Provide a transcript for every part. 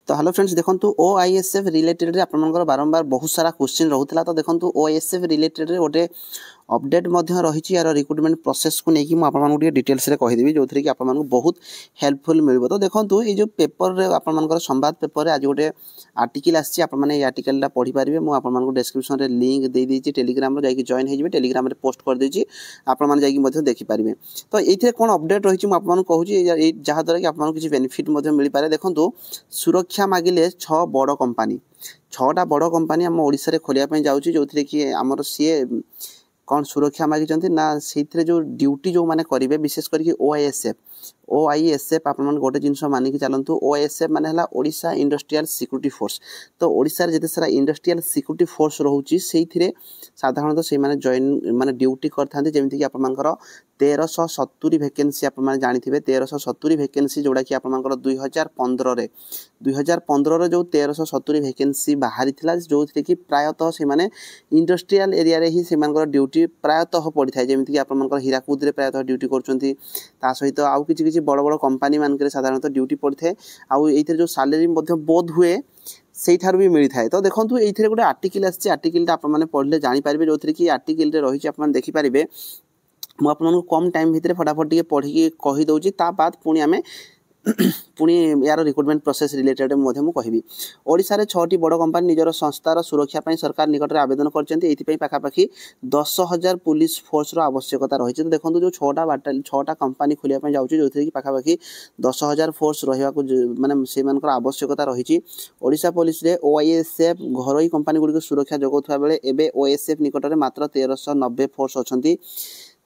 तो hello friends देखंतु ओआईएसएफ related रे आपनकर बारंबार बहुत सारा क्वेश्चन रहउतला। तो देखंतु ओआईएसएफ रिलेटेड रे गोटे अपडेट मध्य रही यार रिक्रुटमेंट प्रोसेस को लेकिन मुझे डिटेल्स रे कहीदेवी जो थी कि आप बहुत हेल्पफुल मिल। तो देखो ये जो पेपर रे आपर संवाद पेपर आज गोटे आर्टिकल आसी आर्टिकल पढ़ी पारे। मुझे डिस्क्रिप्शन रे लिंक दे देती टेलीग्राम जाकि जॉइन हो टेलीग्राम रे पोस्ट कर देछि आपण जाकि देखिपारे। तो ये कौन अपडेट रही मुझे कहूँ जहाँद्वारा कि आपको किसी बेनिफिट मिल पारे। देखो सुरक्षा मागिले 6 बड़ कंपानी 6टा बड़ कंपानी आम ओडिशा रे खोलिया जाउछि जो कि आमर सीए कौन सुरक्षा मागिचंती ना से जो ड्यूटी जो माने करेंगे विशेष करके ओआईएसएफ आप गोटे जिनस मानिक चलतु ओआईएसएफ माने हला ओडिशा इंडस्ट्रियल सिक्यूरिटी फोर्स। तो ओडिशा जिते सारा इंडस्ट्रियल सिक्यूरिटी फोर्स रोचे से साधारणतः से माने जॉइन माने ड्यूटी करते जमीक आपर 1370 वैकेंसी आप जानी 1370 वैकेंसी जोड़ा कि आपर 2015 जो 1370 वैकेंसी बाहरी जो कि प्रायतः से माने इंडस्ट्रियल एरिया रे ही से ड्यूटी प्रायतः पड़ता है जमीक आपर हीराकुद रे प्रायतः ड्यूटी कर सहित आउ किसी बड़ बड़ कंपानी मानक साधारणतः ड्यूटी पड़े आउ जो सैलरी बोध हुए से भी मिलता है। तो देखो ये गोटे आर्टिकल आर्टिकल आपने पढ़ले जानीपारे जो कि आर्टिकल रही आप देखिपारे। मुझे कम टाइम भितर फटाफट टे पढ़ी कहीदे बाद पुणी आम पुणी यार रिक्रुटमेंट प्रोसेस रिलेटेड कहि ओडिशा रे 6टी बड़ कंपानी निजर संस्थार सुरक्षा पाई सरकार निकट में आवेदन करते पाखापाखि 10,000 पुलिस फोर्स आवश्यकता रही। तो देखो जो 6टा कंपानी खोलिया जाऊँगी जो कि पाखापाखि 10,000 फोर्स रहा माने से आवश्यकता रही। ओडिशा पुलिस रे ओआईएसएफ घरोई कंपानी गुड़ी सुरक्षा जगाउथबा बेले एबे ओआईएसएफ निकट में मात्र 1390 फोर्स अच्छा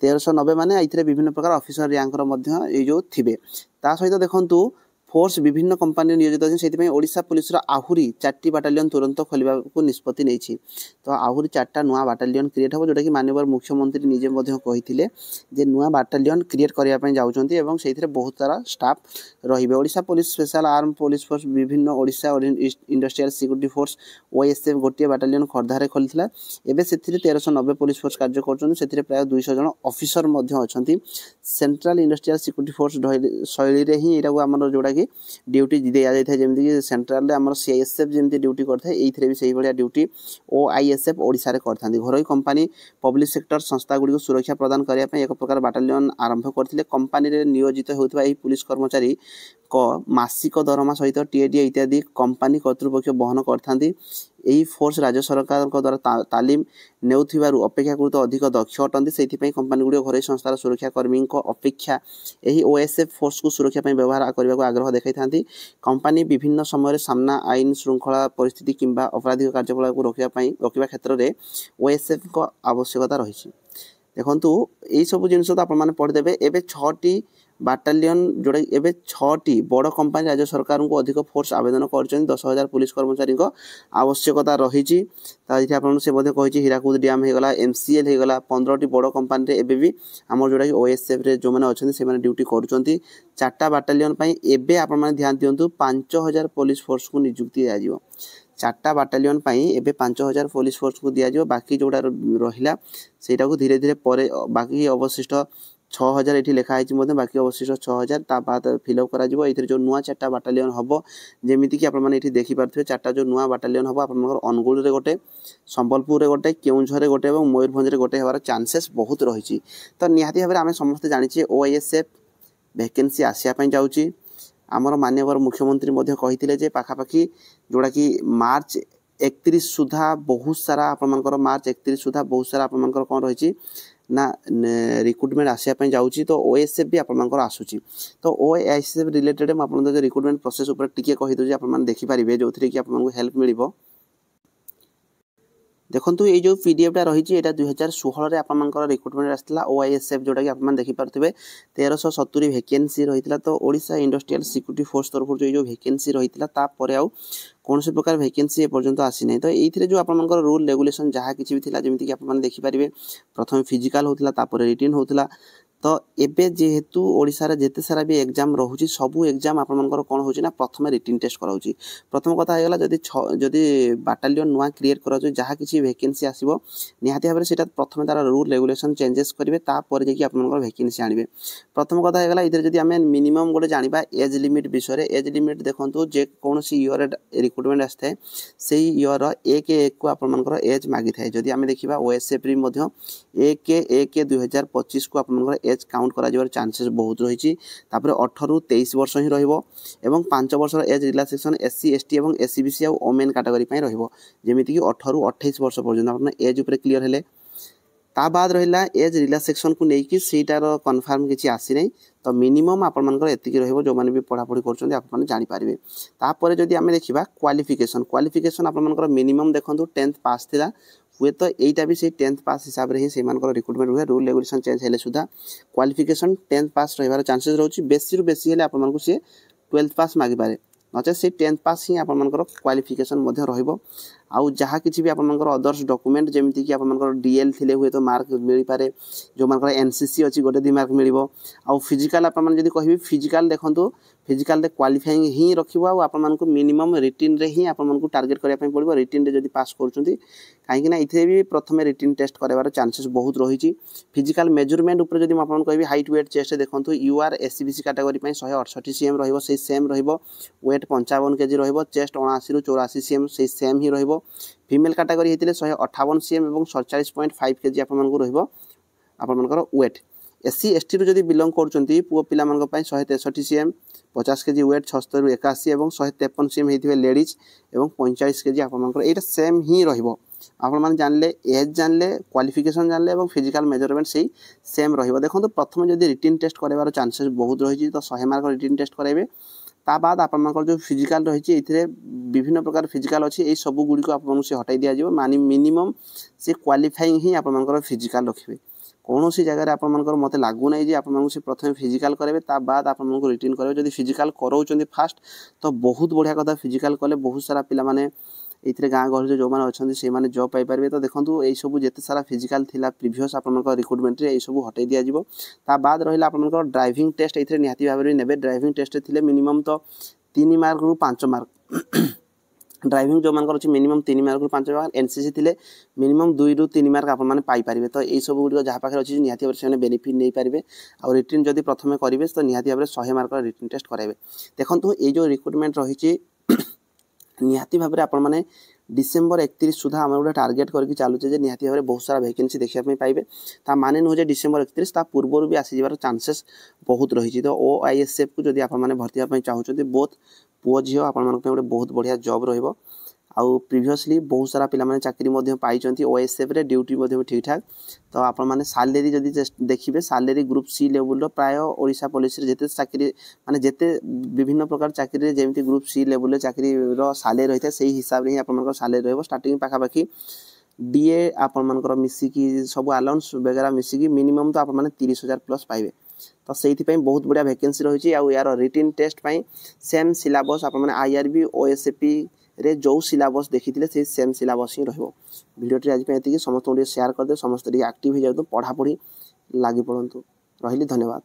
1390 माने ये विभिन्न प्रकार ऑफिसर रैंकर जो थे। ता सहित देखु फोर्स विभिन्न कंपानी नियोजित अच्छे ओडिशा पुलिस आहुरी 4टी बाटालियन तुरंत खोलने को निष्पत्ति नहीं। तो आहुरी 4टा नुआ बाटालियन क्रिएट हो जोटा कि माननीय मुख्यमंत्री निजे कही जे नुआ बाटालियन क्रिएट करने जाऊँगी से बहुत सारा स्टाफ रे। Odisha police special arm police force विभिन्न ओडिशा इंडस्ट्रियल सिक्यूरिटी फोर्स ओआईएसएफ गोटे बाटालियन खोर्धारे खोली एवं से 1390 पुलिस फोर्स कार्य कर प्राय 200 जन ऑफिसर अच्छा सेंट्रल इंडस्ट्रियल सिक्यूरिटी फोर्स शैली रे ही आम जोड़ा ड्यूटी दि जाए जमीक सेंट्रल आम सीआईएसएफ जमी ड्यूटी करते ये भी से भाया ड्यूटी ओआईएसएफ ओडिशा रे करथांती। घरोई कंपानी पब्लिक सेक्टर संस्था गुड़ी सुरक्षा प्रदान करने एक प्रकार बाटालियन आरंभ करते कंपानी रे नियोजित होता पुलिस कर्मचारी को मासिक दरमा सहित टीएडीए इत्यादि कंपानी कर्तृपक्ष बहन करथांती। यही फोर्स राज्य सरकार द्वारा तालीम नेउथिबारु अपेक्षाकृत अधिक दक्ष अटंती से कंपानी गुड़ी घरोई संस्थार सुरक्षा कर्मी अपेक्षा यही ओएसएफ फोर्स को सुरक्षा व्यवहार करने को आग्रह देखा था। कंपानी विभिन्न समय सामना आईन श्रृंखला परिस्थिति किंबा अपराधिक कार्यकलाप को रोकवा क्षेत्र में ओएसएफ को आवश्यकता रही। देखु यही सब जिनस तो आपने पढ़ीदे एवं 6टी बाटालियन जोड़ा एवं 6टी बड़ कंपानी राज्य सरकार को अधिक फोर्स आवेदन कर 10,000 पुलिस कर्मचारी आवश्यकता रही। से हीराकुद डैम होगला एमसीएल होगला 15टी बड़ कंपानी एवं भी आम जोड़ा कि ओएसएफ रे जो मैंने अच्छा से ड्यूटी कर 4टा बाटालियन एवं आप ध्यान दिंतु 5,000 पुलिस फोर्स को नियुक्ति दिज्व 4टा बाटालियन एवं 5,000 पुलिस फोर्स को दिज्व बाकी जोड़ा रहा से धीरे धीरे बाकी अवशिष्ट 6,000 ये लिखाई बाकी अवशिष्ट 6,000 बाद फिलअप कर जो नुआ 4टा बाटालियन हम जमीक कि आपठी देखिपे 4टा जो नुआ बाटालियन हम आप अनुगुल रे गोटे संबलपुर रे गोटे केउंझर रे गोटे और मयूरभंज रे गोटे होवार चांसेस बहुत रही। तो निहाती भाव में आम समस्ते जानी ओआईएसएफ वैकेंसी आसापी जाऊँगी आमर माननीय मुख्यमंत्री कही पाखापाखि जोड़ा कि मार्च 31 सुधा बहुत सारा आपर मार्च 31 सुधा बहुत सारा आपर कौन रही ना रिक्रुटमेंट आसापी जाऊँगी। तो ओएसएफ भी आपर आसूँ। तो ओएसएफ रिलेटेड मुझे रिक्रुटमेंट प्रोसेस उपर टिके कहीदे आप देखिपारे जो थी कि आपको हेल्प मिल। देखो ये जो पीडीएफटा रही है 2016 आपर रिक्रुटमेंट आसाला ओआईएसएफ जोटा कि आप देखिपे 1370 वैकेंसी रही। तो ओडिशा इंडस्ट्रियल सिक्यूरिटी फोर्स तरफ जो वैकेंसी रही है कौन से प्रकार वैकेंसी एपर्यंत आसी ना। तो ये जो आप रूल रेगुलेशन जहाँ किसी भी जमीक आप देखिपारे प्रथम फिजिकाल होता रिटिन होता तो एबे जेहेतु ओडिशा जेते सारा भी एग्जाम रोचे सबू एग्जाम आपर कौन हो प्रथम रिटन टेस्ट कराऊँ प्रथम कथा होगा जदि बाटालियन नुआ क्रिएट करा जहाँ किसी वैकेंसी आसो निहाती भाव से प्रथम तार रूल रेगुलेशन चेंजेस करेंगे तापर जाकि आप वैकेंसी आणवे प्रथम कथा होगा इधर जब आम मिनिमम गोटे जाना एज लिमिट विषय एज लिमिट देखो जेकोसी इयर रिक्रुटमेंट आसता है से इयर 1/1 को आपर एज मागी था जदि आम देखा ओएसएफ 1/1/2025 को आप एज काउंट कर चांसेस बहुत रही 18 ରୁ 23 वर्ष ही रही 5 वर्ष एज रिलैक्सेशन एससी एसटी और एससीबीसी और ओमेन कैटेगरी रमिति 18 ରୁ 28 वर्ष पर्यटन आप एज उपर क्लीयर हेले ता बाद रहा एज रिलैक्सेशन को लेकिन सीटार कन्फर्म किसी आसी ना तो मिनिमम आपर एति जो मैंने भी पढ़ापढ़ी कर जानीपारे तापर जदि आम देखा क्वालिफिकेशन आपर मिनिमम देखो 10th पास थी हुए तो यहीटा भी से 10th पास हिसाब से ही रिक्रुटमेंट हुए रूल रेगुलेशन चेंज हेले सुधा क्वालिफिकेशन 10th पास रही चांसेस रोचे बेसी रु बेसी हेले आपको सी 12th पास मागिपारे नचे से 10th पास ही आपर क्वालिफिकेशन आउ जहाँ किसी भी आपर अदर्स डॉक्यूमेंट जमीती कि आपर डीएल थिले हुए तो मार्क मिल पारे जो मान एनसीसी अच्छी गोटे 2 मार्क मिल आउ फिजिकल आपड़ी कह फिजिकल देखो फिजिकल क्वालिफाइंग ही रखिए आपको मिनिमम रिटिन रे ही आपको टार्गेट करने पड़ो रिटिन रे जब पास कर कहीं इथे भी प्रथम रिटिन टेस्ट करार चांसेस बहुत रही फिजिकल मेजरमेंट उपर जब आपको कह हाइट वेट चेस्ट देखो यूआर एससीबीसी कैटेगरी 168 cm रही सेम वेट 55 kg रही चेस्ट 79 ରୁ 84 cm से सेम ही रही फीमेल कैटेगरी होते 158 cm और 47.5 kg आपर वेट एससी एसटी रू जदि बिलंग कर पुओ पिला 163 cm 50 kg वेट 76 ରୁ 81 और 153 cm होते लेडीज और 45 kg आपर यहाँ सेम ही रही जानले एज जानले क्वालिफिकेशन जानले और फिजिकल मेजरमेंट से सेम रही देखो प्रथम जब रिटिन टेस्ट करार चांसेस बहुत रही तो 100 मार्क रिटिन टेस्ट कराइबे ता बाद आपर जो फिजिकल रही है विभिन्न प्रकार फिजिकल अच्छी ये सब गुड़ी आपको से हटाई दि जाए मानी मिनिमम से क्वालिफाइंग ही आपर फिजिकल रखिए कौन सी जगह आपर मत लगुना जे आपको से प्रथम फिजिकल करेंगे ता बाद आपको रिटर्न करेंगे जब फिजिकल कराऊँ फास्ट तो बहुत बढ़िया कथा फिजिकल कले बहुत सारा पिला माने ये गाँ गहली जो मैंने अच्छा से मैंने जॉब पाइपर तो देखो ये सब जिते सारा फिजिकल थिला प्रीवियस आप रिक्रुटमेंट ये सब हटाई दि जाए ता बाद रहा आप ड्राइविंग टेस्ट ये निहाती भाव में ने ड्राइविंग टेस्ट थे मिनिमम तो 3 मार्क ରୁ 5 मार्क ड्राइविंग जो मानकर अच्छे मिनिमम 3 मार्क ରୁ 5 मार्क एनसीसी थे मिनिमम 2 ରୁ 3 मार्क आप पाइपर तो ये सब गुड़ जहाँ पाखे अच्छी निहाती भाव से बेनिफिट नहीं पारे और रिटर्न जब प्रथम करेंगे तो निहाती भाव 100 मार्क रिटर्न टेस्ट कराइबे देखो ये जो रिक्रुटमेंट रही निहाती भाव में आपण डिसेम्बर 31 सुधा आम गोटे टार्गेट करके चलुचे निहाती भाव में बहुत सारा वैकेंसी देखा पाइबे ता माने नुहे डिसेम्बर 31 ता पूर्व भी आसीजार चांसेस बहुत रही तो OISF को जब आप भर्ती हाँपाई चाहते बोथ पुओ झील आप गोटे बहुत बढ़िया जॉब रही आउ प्रीवियसली बहुत सारा पिला चाकरी पाई OSF रे ड्यूटी ठीक ठाक तो आप सालेरी जदि देखिए सालेरी ग्रुप सी लेवल प्राय ओडिशा पुलिस जिते चाकरी माने जिते विभिन्न प्रकार चाकरी जमी ग्रुप सी लेवल चाकरी सालेरी रही है से हिसाब से ही आप सालेरी रही स्टार्टिंग पाखापाखि डीए आपर मिसिकी सब अलाउंस वगैरह मिसिकी मिनिमम तो आप 30,000 प्लस पाइबे तो से बहुत बढ़िया वैकेंसी रही है यार रिटिन टेस्ट सेम सिलेबस आप IRB OSFP रे जो सिलेबस देखी से सेम सिलेबस ही भिडियो आज समस्त शेयर करदे समस्त एक्टिव हो जाए पढ़ापढ़ी लगी पड़ू रही धन्यवाद।